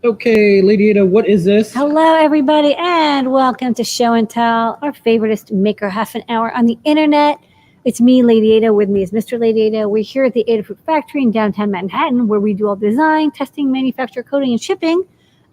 Okay, Lady Ada, what is this? Hello, everybody, and welcome to Show and Tell, our favoriteest maker half an hour on the internet. It's me, Lady Ada. With me is Mr. Lady Ada. We're here at the Adafruit Factory in downtown Manhattan, where we do all design, testing, manufacture, coding, and shipping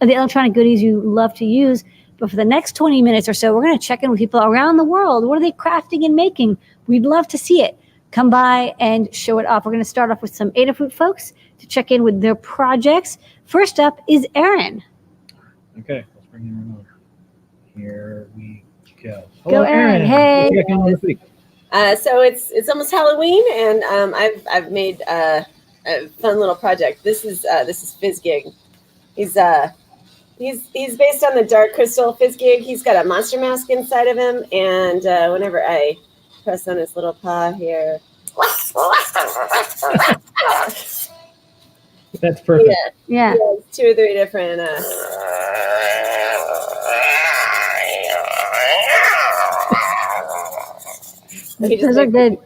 of the electronic goodies you love to use. But for the next 20 minutes or so, we're going to check in with people around the world. What are they crafting and making? We'd love to see it. Come by and show it off. We're going to start off with some Adafruit folks to check in with their projects. First up is Erin. Okay, let's bring Erin on. Here we go. Go, Erin. Hey. So it's almost Halloween, and I've made a fun little project. This is Fizzgig. He's based on the Dark Crystal Fizzgig. He's got a monster mask inside of him, and whenever I press on his little paw here. That's perfect. Yeah. 2 or 3 different. Those are good.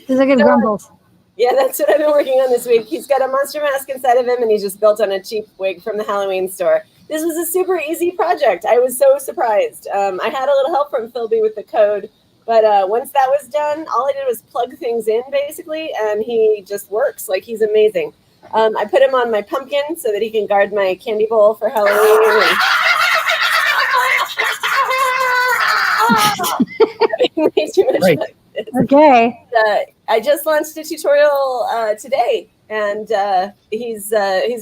Those are good grumbles. Yeah, that's what I've been working on this week. He's got a monster mask inside of him, and he's just built on a cheap wig from the Halloween store. This was a super easy project. I was so surprised. I had a little help from Philby with the code, but once that was done, all I did was plug things in, basically, and he just works. Like, he's amazing. I put him on my pumpkin so that he can guard my candy bowl for Halloween. Right. Okay. I just launched a tutorial today, and he's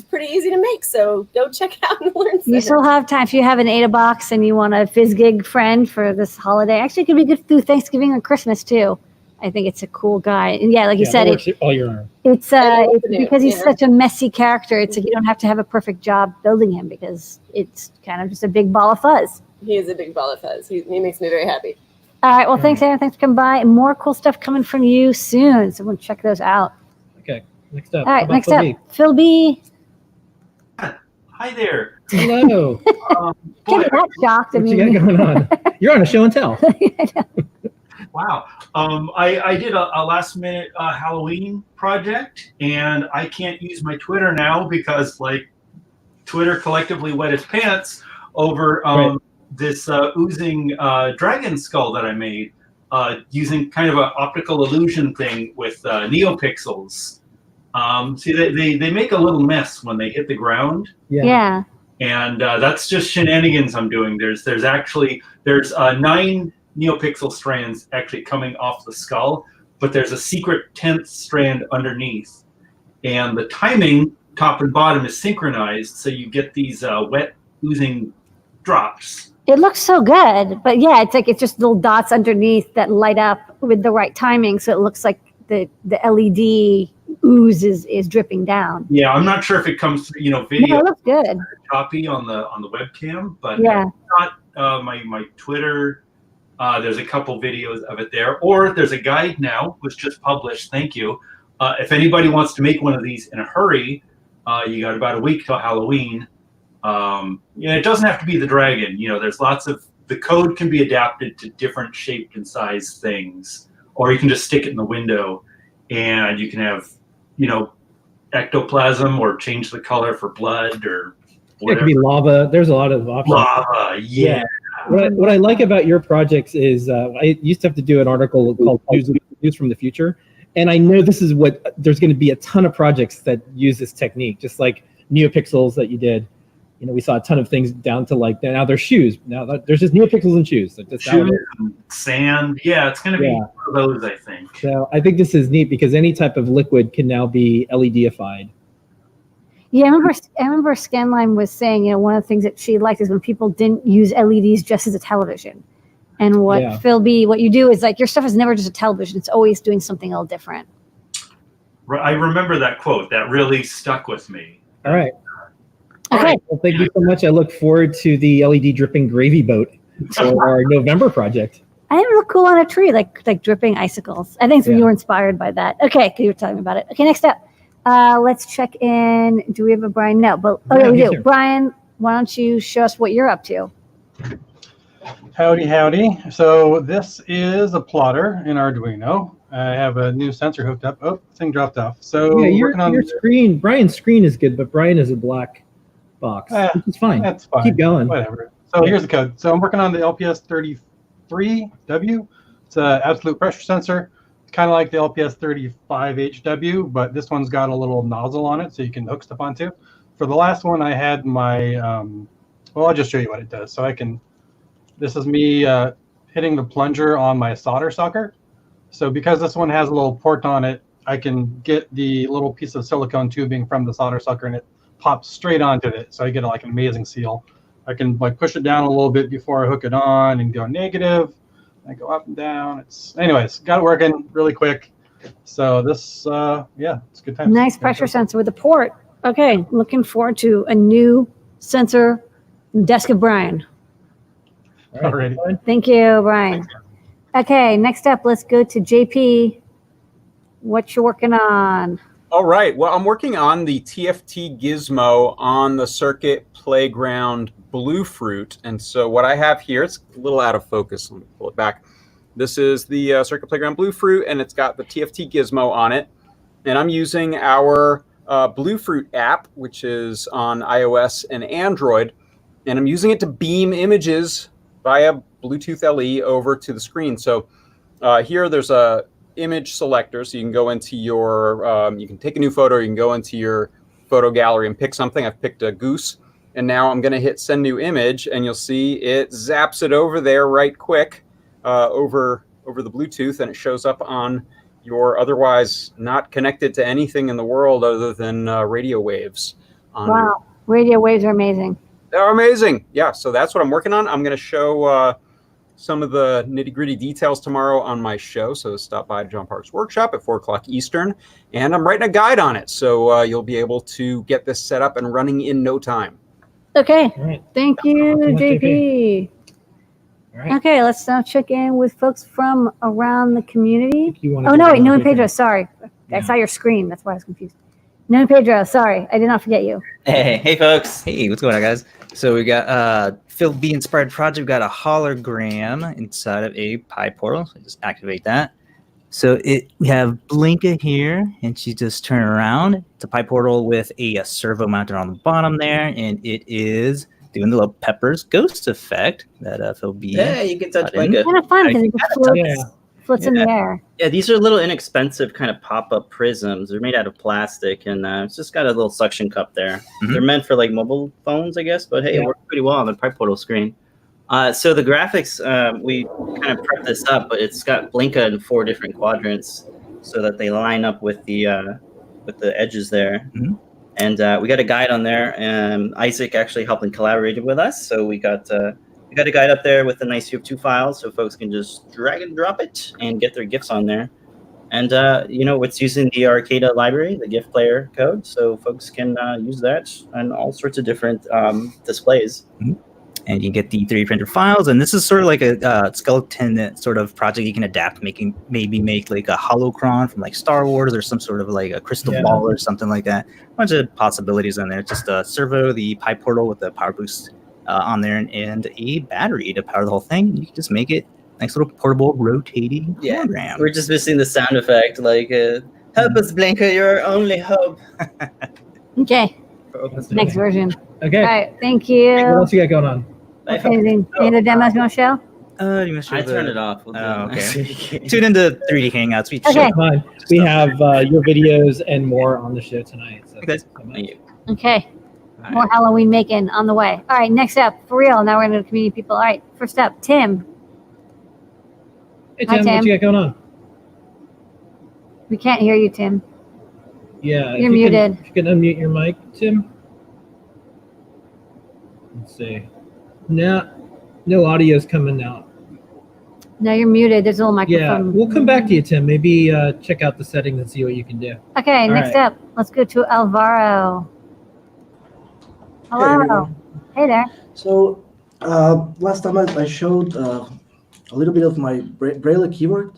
pretty easy to make. So go check it out and learn. You still have time if you have an Ada box and you want a Fizzgig friend for this holiday. Actually, it could be good through Thanksgiving or Christmas too. I think it's a cool guy, and yeah, like you said, all year round. It's because he's such a messy character. It's like you don't have to have a perfect job building him because it's kind of just a big ball of fuzz. He is a big ball of fuzz. He makes me very happy. All right. Well, thanks, Erin. Thanks for coming by. More cool stuff coming from you soon. So we'll check those out. Okay. Next up. All right. Next up, Phil B. Hi there. Hello. Get that shocked. What you got going on? You're on a show and tell. Wow. I did a last minute Halloween project, and I can't use my Twitter now because Twitter collectively wet its pants over this oozing dragon skull that I made using kind of an optical illusion thing with neopixels. See, they make a little mess when they hit the ground. Yeah. And that's just shenanigans I'm doing. There's 9 neopixel strands actually coming off the skull, but there's a secret 10th strand underneath. And the timing, top and bottom, is synchronized, so you get these wet oozing drops. It looks so good, but yeah, it's just little dots underneath that light up with the right timing, so it looks like the LED ooze is dripping down. Yeah, I'm not sure if it comes through, video. No, it looks good. Copy on the webcam, but yeah, not my Twitter. There's a couple videos of it there, or there's a guide now, was just published. Thank you. If anybody wants to make one of these in a hurry, you got about a week till Halloween. It doesn't have to be the dragon. There's lots of, the code can be adapted to different shaped and sized things, or you can just stick it in the window, and you can have, ectoplasm, or change the color for blood, or whatever. It could be lava. There's a lot of options. Lava, yeah. What I like about your projects is I used to have to do an article called News from the Future, and I know this is there's going to be a ton of projects that use this technique, just like neopixels that you did. We saw a ton of things down to now there's shoes. Now there's just neopixels and shoes. Shoes, sand. Yeah, it's going to be one of those, I think. So I think this is neat because any type of liquid can now be LED-ified. Yeah, I remember Scanline was saying, one of the things that she liked is when people didn't use LEDs just as a television. And Phil B, what you do is your stuff is never just a television. It's always doing something a little different. I remember that quote. That really stuck with me. All right. Okay. Well, thank you so much. I look forward to the LED dripping gravy boat for our November project. I think it look cool on a tree, like dripping icicles. I think you were inspired by that. Okay, you were telling me about it. Okay, next up. Let's check in. Do we have a Brian? No, but we do. Here. Brian, why don't you show us what you're up to? Howdy. So this is a plotter in Arduino. I have a new sensor hooked up. Oh, thing dropped off. So your screen, Brian's screen is good, but Brian is a black box, which is fine. That's fine. Keep going. Whatever. So here's the code. So I'm working on the LPS33W. It's an absolute pressure sensor. Kind of like the LPS35HW, but this one's got a little nozzle on it so you can hook stuff onto. For the last one, I had my, well, I'll just show you what it does. So this is me hitting the plunger on my solder sucker. So because this one has a little port on it, I can get the little piece of silicone tubing from the solder sucker and it pops straight onto it. So I get like an amazing seal. I can like push it down a little bit before I hook it on and go negative. I go up and down. Anyways, got it working really quick. So this, yeah, it's a good time. Nice pressure sensor with a port. Okay, looking forward to a new sensor desk of Brian. All right. Alrighty. Thank you, Brian. Okay, next up, let's go to JP. What you working on? All right. Well, I'm working on the TFT Gizmo on the Circuit Playground BlueFruit. And so what I have here, it's a little out of focus. Let me pull it back. This is the Circuit Playground BlueFruit, and it's got the TFT Gizmo on it. And I'm using our BlueFruit app, which is on iOS and Android. And I'm using it to beam images via Bluetooth LE over to the screen. So here there's a image selector, so you can go into your, you can take a new photo, you can go into your photo gallery and pick something. I've picked a goose, and now I'm going to hit send new image, and you'll see it zaps it over there right quick over the Bluetooth, and it shows up on your otherwise not connected to anything in the world other than radio waves. Wow, radio waves are amazing. They're amazing. Yeah, so that's what I'm working on. I'm going to show some of the nitty-gritty details tomorrow on my show, so stop by John Park's workshop at 4 o'clock Eastern, and I'm writing a guide on it, so you'll be able to get this set up and running in no time. Okay, Right. thank you, JP. All right. Okay, let's now check in with folks from around the community. You wanna Oh, go no, wait, down Noe to Pedro, sorry. I Yeah. saw your screen. That's why I was confused. Noe Pedro, sorry. I did not forget you. Hey folks. Hey, what's going on, guys? So we got Phil B inspired project. We got a hologram inside of a PyPortal. So just activate that. So we have Blinka here, and she just turn around. It's a PyPortal with a servo mounted on the bottom there, and it is doing the little Peppers ghost effect that Phil B. Yeah, you can touch button. Blinka. Kind of fun because it just floats, Yeah. floats in the air. Yeah, these are little inexpensive kind of pop-up prisms. They're made out of plastic, and it's just got a little suction cup there. Mhm. They're meant for like mobile phones, I guess, but hey, Yeah. it works pretty well on the PyPortal screen. So the graphics, we kind of prepped this up, but it's got Blinka in 4 different quadrants so that they line up with the edges there. Mhm. And we got a guide on there, and Isaac actually helped and collaborated with us. So we got a guide up there with a nice view of 2 files, so folks can just drag and drop it and get their GIFs on there. And it's using the Archaeology library, the GIF player code, so folks can use that on all sorts of different displays. And you get the 3D printer files, and this is sort of like a skeleton sort of project you can adapt, maybe make like a holocron from like Star Wars or some sort of like a crystal ball or something like that. A bunch of possibilities on there. It's just a servo, the PyPortal with the power boost on there, and a battery to power the whole thing. You can just make it nice little portable rotating hologram. We're just missing the sound effect, like help us, Blinka, you're our only hope. Okay, next version. Okay. All right, thank What you. else you got going on? Anything? Any other demos you want to show? You must show I the- turned it off. We'll do Oh, it next okay. week. Tune into 3D Hangouts. We Okay. show Fine. We have your videos and more on the show tonight. So Okay. thanks so much. Thank you. Okay. More Halloween making on the way. All right, next up, for real. Now we're into the community people. All right, first up, Tim. Hey, Hi, Tim, Tim. what you got going on? We can't hear you, Tim. Yeah. You're muted. If you can unmute your mic, Tim. Let's see. No audio's coming out. No, you're muted. There's a little Yeah, microphone. we'll come back to you, Tim. Maybe check out the settings and see what you can do. Okay, All next right. up, let's go to Elvaro. Hello. everyone. Hey there. So last time I showed a little bit of my Braille keyboard.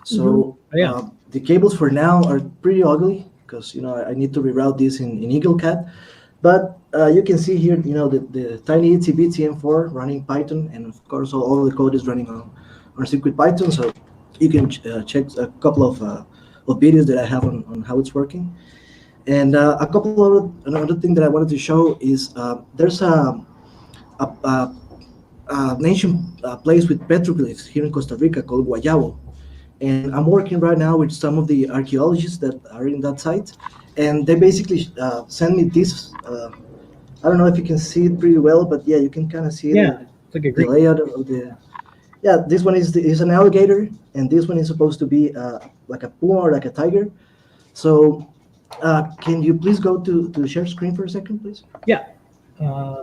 So Oh, yeah. the cables for now are pretty ugly because I need to reroute this in EagleCAD. But you can see here, the tiny itsybitsy M4 running Python, and of course all the code is running on CircuitPython. So you can check a couple of videos that I have on how it's working. And a couple of another thing that I wanted to show is there's an ancient place with petroglyphs here in Costa Rica called Guayabo. And I'm working right now with some of the archaeologists that are in that site. And they basically send me this. I don't know if you can see it pretty well, but yeah, you can kind of see it's like a the great layout of the. Yeah, this one is an alligator, and this one is supposed to be like a puma or like a tiger. So, can you please go to share screen for a second, please? Yeah.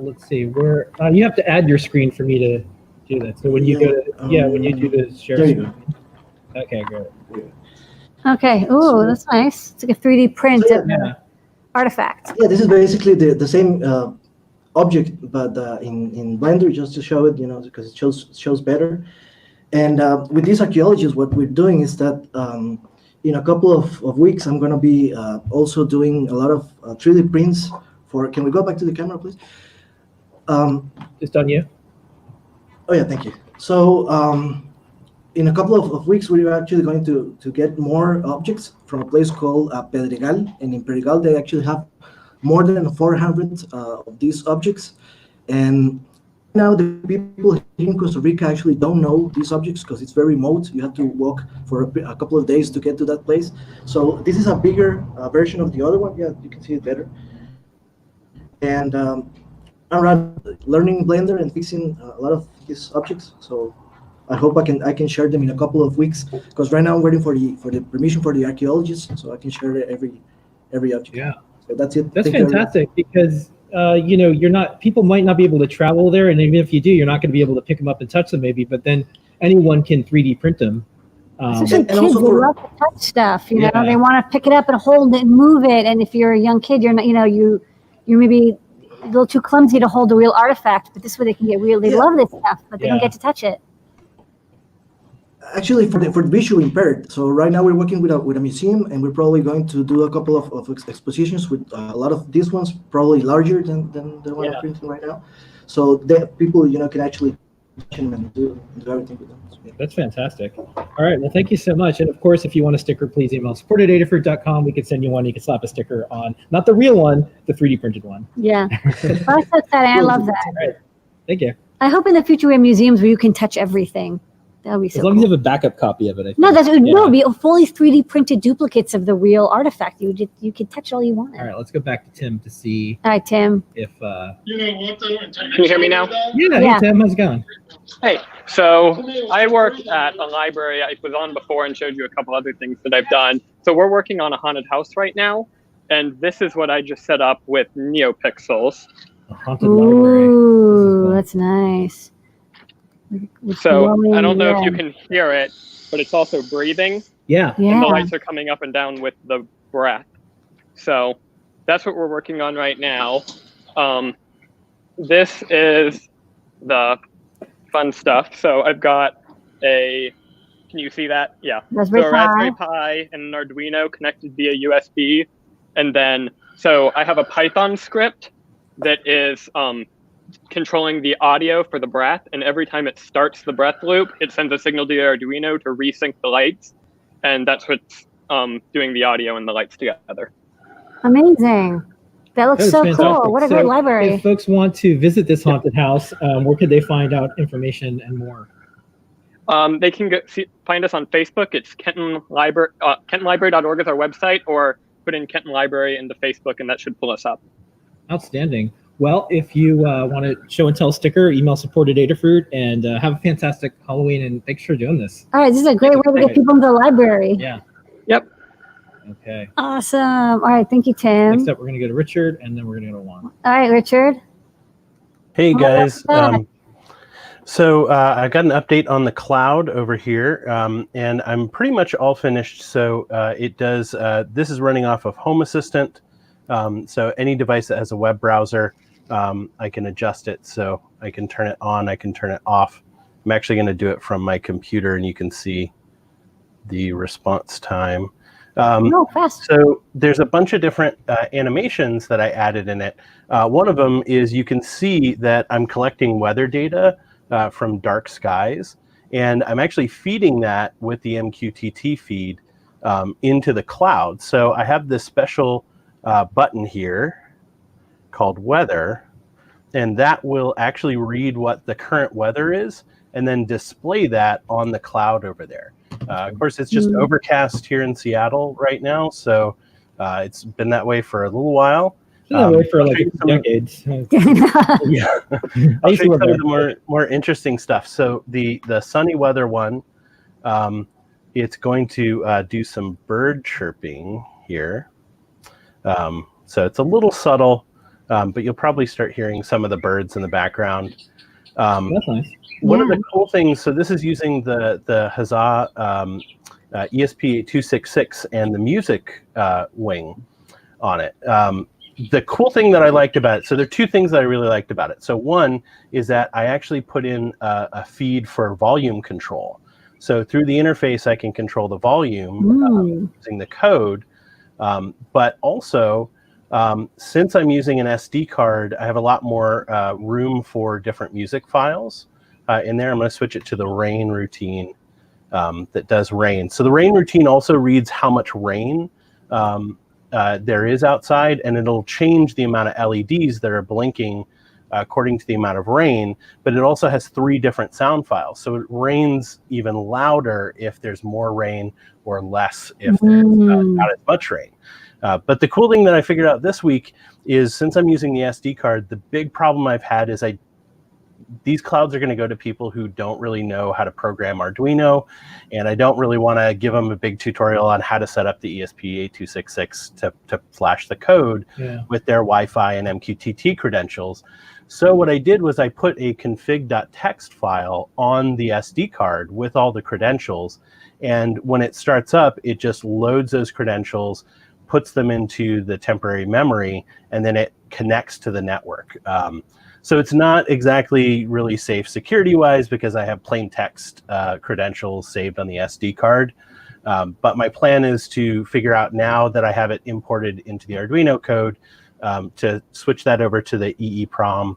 Let's see. Where you have to add your screen for me to do that. So when you go to when you do the share there you screen. go. Okay, great. Okay. Ooh, that's nice. It's like a 3D print So, of the artifact. Yeah, this is basically the same object, but in Blender, just to show it, because it shows better. And with these archaeologists, what we're doing is that in a couple of weeks, I'm going to be also doing a lot of 3D prints for. Can we go back to the camera, please? Just on you. Oh yeah, thank you. So in a couple of weeks, we're actually going to get more objects from a place called Pedregal, and in Pedregal they actually have more than 400 of these objects. And now the people here in Costa Rica actually don't know these objects because it's very remote. You have to walk for a couple of days to get to that place. So this is a bigger version of the other one. Yeah, you can see it better. And I'm learning Blender and fixing a lot of these objects. So I hope I can share them in a couple of weeks, because right now I'm waiting for the permission for the archaeologists, so I can share every object. Yeah. So that's it. That's Thank you, fantastic because people might not be able to travel there, and even if you do, you're not going to be able to pick them up and touch them maybe. But then anyone can 3D print them. Especially kids, they love to touch stuff. You know, they want to pick it up and hold it and move it. And if you're a young kid, you're not. You're maybe a little too clumsy to hold a real artifact. But this way, they can get real. They love this stuff, but they don't get to touch it. Actually, for the visually impaired. So right now we're working with a museum, and we're probably going to do a couple of expositions with a lot of these ones, probably larger than the one I'm printing right now. So that people can actually touch them and do everything with them. So, yeah. That's fantastic. All right, well, thank you so much. And of course, if you want a sticker, please email support@adafruit.com. We can send you one. You can slap a sticker on, not the real one, the 3D printed one. Yeah, that's so exciting. I love that. All right. Thank you. I hope in the future we have museums where you can touch everything. That would be so As long as you have a backup copy of it. I think. No, it would be fully 3D printed duplicates of the real artifact. You could touch all you want. All right, let's go back to Tim to see. All right, Tim. If Can you hear me now? Yeah. Hey, Tim, how's it going? Hey, so I work at a library. I was on before and showed you a couple other things that I've done. So we're working on a haunted house right now, and this is what I just set up with neopixels. A haunted library. Ooh, that's nice. So I don't know if you can hear it, but it's also breathing. Yeah. And the lights are coming up and down with the breath. So that's what we're working on right now. This is the fun stuff. So I've got can you see that? Yeah. Raspberry a Raspberry Pi and an Arduino connected via USB. And then, so I have a Python script that is controlling the audio for the breath, and every time it starts the breath loop, it sends a signal to the Arduino to resync the lights, and that's what's doing the audio and the lights together. Amazing. That looks so cool. What a great library. If folks want to visit this haunted house, where could they find out information and more? They can find us on Facebook. It's Kenton Library. KentonLibrary.org is our website, or put in Kenton Library into Facebook, and that should pull us up. Outstanding. Well, if you want to show and tell sticker, email support@Adafruit, and have a fantastic Halloween, and thanks for doing this. All right, this is a great way to get people into the library. Yeah. Yep. Okay. Awesome. All right, thank you, Tim. Next up, we're going to go to Richard, and then we're going to go to Juan. All right, Richard. Hey, guys. So I got an update on the cloud over here, and I'm pretty much all finished. So it does, this is running off of Home Assistant. So any device that has a web browser, I can adjust it. So I can turn it on, I can turn it off. I'm actually going to do it from my computer, and you can see the response time. Fast. So there's a bunch of different animations that I added in it. One of them is you can see that I'm collecting weather data from dark skies, and I'm actually feeding that with the MQTT feed into the cloud. So I have this special button here called weather, and that will actually read what the current weather is and then display that on the cloud over there. Of course, it's just overcast here in Seattle right now, so it's been that way for a little while. It's been that way for like decades. Yeah, I'll show you some of the more interesting stuff. So the sunny weather one, it's going to do some bird chirping here. So it's a little subtle, but you'll probably start hearing some of the birds in the background. That's nice. One of the cool things, so this is using the Huzzah ESP8266 and the music wing on it. The cool thing that I liked about it, so there are two things that I really liked about it. So one is that I actually put in a feed for volume control. So through the interface, I can control the volume using the code, but also since I'm using an SD card, I have a lot more room for different music files in there. I'm going to switch it to the rain routine that does rain. So the rain routine also reads how much rain there is outside, and it'll change the amount of LEDs that are blinking according to the amount of rain, but it also has 3 different sound files. So it rains even louder if there's more rain or less if there's not as much rain. But the cool thing that I figured out this week is, since I'm using the SD card, the big problem I've had is these clouds are going to go to people who don't really know how to program Arduino, and I don't really want to give them a big tutorial on how to set up the ESP8266 to flash the code with their Wi-Fi and MQTT credentials. So what I did was I put a config.txt file on the SD card with all the credentials, and when it starts up, it just loads those credentials, puts them into the temporary memory, and then it connects to the network. So it's not exactly really safe security-wise because I have plain text credentials saved on the SD card. But my plan is to figure out, now that I have it imported into the Arduino code, to switch that over to the EEPROM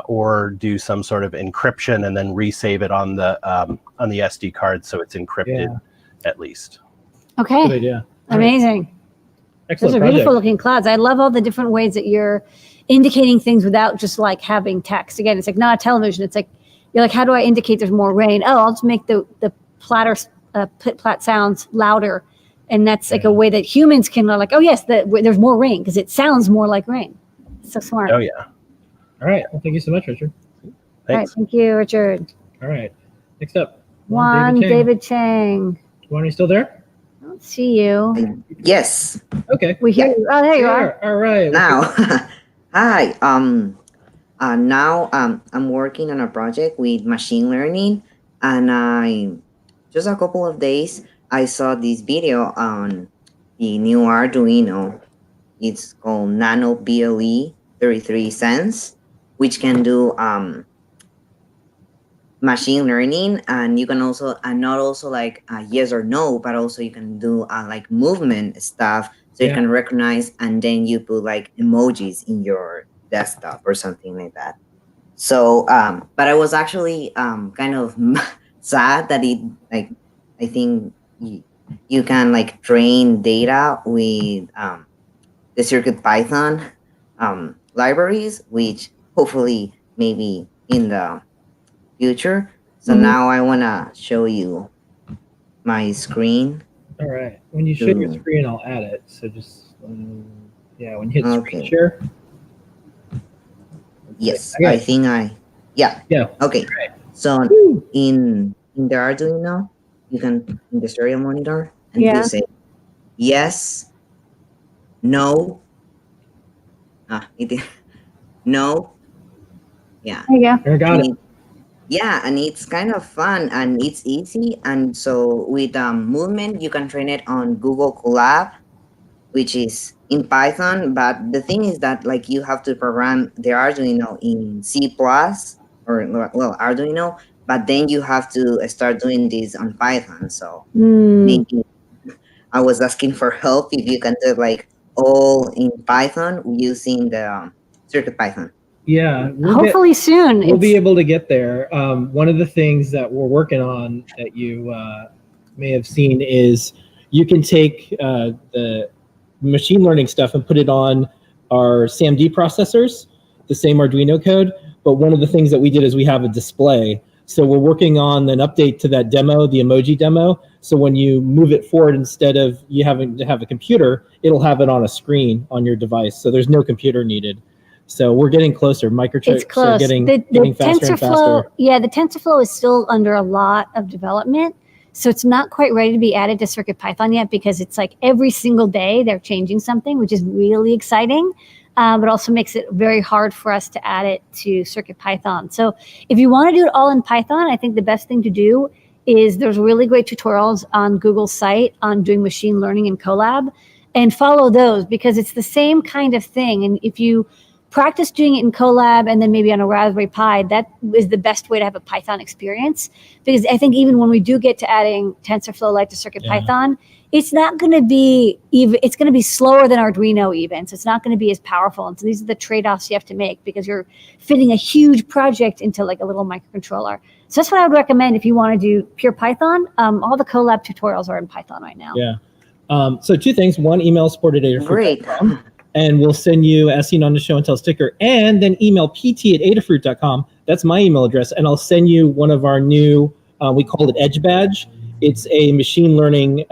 or do some sort of encryption and then resave it on the SD card so it's encrypted at least. Okay. Good idea. Amazing. Excellent. Those are beautiful looking clouds. I love all the different ways that you're indicating things without just like having text. Again, it's like not a television. It's like, you're like, how do I indicate there's more rain? Oh, I'll just make the platter plat sounds louder. And that's like a way that humans can like, oh yes, there's more rain because it sounds more like rain. It's so smart. Oh yeah. All right. Well, thank you so much, Richard. Thanks. All right, thank you, Richard. All right. Next up, Juan David Chang. Juan, are you still there? I don't see you. Yes. Okay. We hear you. Oh, there you are. All right. Now, hi. Now I'm working on a project with machine learning, and just a couple of days I saw this video on the new Arduino. It's called Nano BLE 33 cents, which can do machine learning, and you can also, and not also like yes or no, but also you can do like movement stuff, so you can recognize, and then you put like emojis in your desktop or something like that. So but I was actually kind of sad that it, like, I think you can like train data with the CircuitPython libraries, which hopefully maybe in the future. So now I want to show you my screen. All right. When you show your screen, I'll add it. So just, yeah, when you hit screen share. Yes, I think yeah. Okay. Right. So in the Arduino, you can, in the stereo monitor, and you say yes, no, no, yeah. There you go. I got it. Yeah, and it's kind of fun and it's easy. And so with movement, you can train it on Google Colab, which is in Python. But the thing is that like you have to program the Arduino in C++, or well, Arduino, but then you have to start doing this on Python. So maybe I was asking for help if you can do like all in Python using the CircuitPython. Yeah. Hopefully soon. We'll be able to get there. One of the things that we're working on that you may have seen is you can take the machine learning stuff and put it on our SAMD processors, the same Arduino code. But one of the things that we did is we have a display. So we're working on an update to that demo, the emoji demo. So when you move it forward, instead of you having to have a computer, it'll have it on a screen on your device. So there's no computer needed. So we're getting closer. Microchips are getting faster and faster. Yeah, the TensorFlow is still under a lot of development. So it's not quite ready to be added to CircuitPython yet, because it's like every single day they're changing something, which is really exciting. But also makes it very hard for us to add it to CircuitPython. So if you want to do it all in Python, I think the best thing to do is there's really great tutorials on Google's site on doing machine learning in Colab, and follow those, because it's the same kind of thing. And if you practice doing it in Colab and then maybe on a Raspberry Pi, that is the best way to have a Python experience. Because I think even when we do get to adding TensorFlow-like to CircuitPython, it's not going to be even, it's going to be slower than Arduino even. So it's not going to be as powerful. And so these are the trade-offs you have to make, because you're fitting a huge project into like a little microcontroller. So that's what I would recommend if you want to do pure Python. All the Colab tutorials are in Python right now. Yeah. So two things. One, email support@adafruit.com. And we'll send you, as seen on the show and tell sticker, and then email pt@adafruit.com. That's my email address. And I'll send you one of our new, we call it Edge Badge. It's a machine learning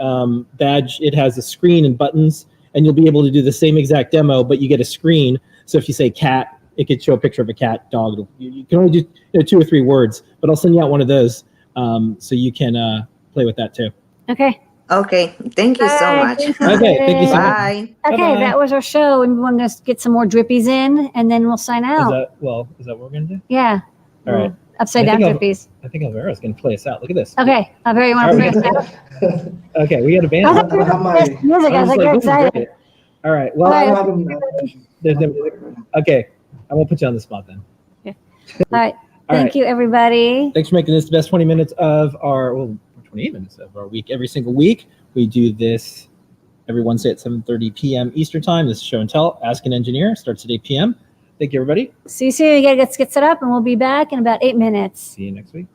badge. It has a screen and buttons, and you'll be able to do the same exact demo, but you get a screen. So if you say cat, it could show a picture of a cat, dog. You can only do 2 or 3 words, but I'll send you out one of those so you can play with that too. Okay. Okay. Thank you so much. Okay. Thank you so much. Bye. Okay, Bye-bye. that was our show, and we want to get some more drippies in, and then we'll sign out. Is that what we're going to do? Yeah. All right. Upside down drippies. I think Elvara's going to play us out. Look at this. Okay. Elvaro, you want to play us out? Okay, we got a band. I thought you were gonna play music. I was like, you're excited. All right. Well, All right. there's no music. Okay. I won't put you on the spot then. All right. Thank you, everybody. Thanks for making this the best 20 minutes of our, 28 minutes of our week. Every single week, we do this every Wednesday at 7:30 p.m. Eastern Time. This is Show and Tell. Ask an Engineer. Starts at 8 p.m. Thank you, everybody. See you soon. Let's get set up, and we'll be back in about 8 minutes. See you next week.